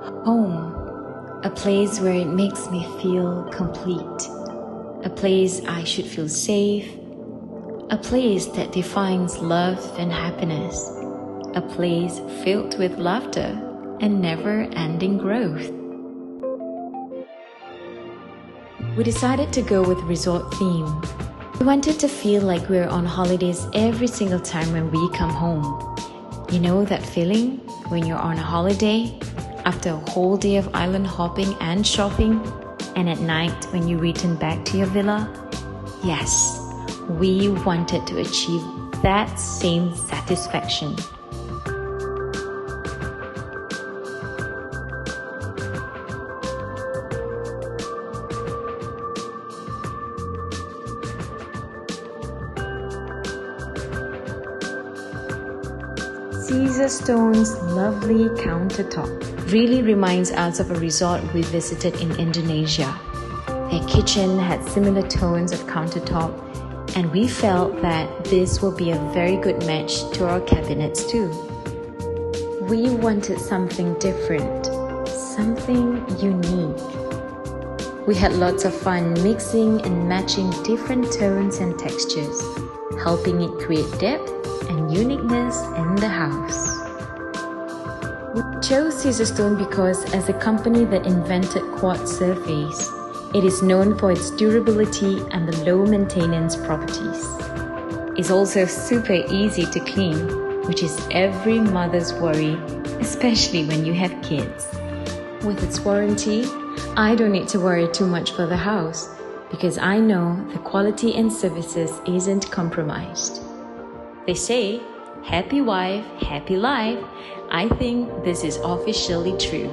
Home, a place where it makes me feel complete, a place I should feel safe, a place that defines love and happiness, a place filled with laughter and never-ending growth. We decided to go with resort theme. We wanted to feel like we're on holidays every single time when we come home. You know that feeling when you're on a holiday after a whole day of island hopping and shopping, and at night when you return back to your villa? Yes, we wanted to achieve that same satisfaction. Caesarstone's lovely countertop really reminds us of a resort we visited in Indonesia. Their kitchen had similar tones of countertop, and we felt that this will be a very good match to our cabinets too. We wanted something different, something unique. We had lots of fun mixing and matching different tones and textures, helping it create depth and uniqueness in the house. We chose Caesarstone because as a company that invented quartz surface, it is known for its durability and the low maintenance properties. It's also super easy to clean, which is every mother's worry, especially when you have kids. With its warranty, I don't need to worry too much for the house because I know the quality and services isn't compromised. They say, happy wife, happy life. I think this is officially true.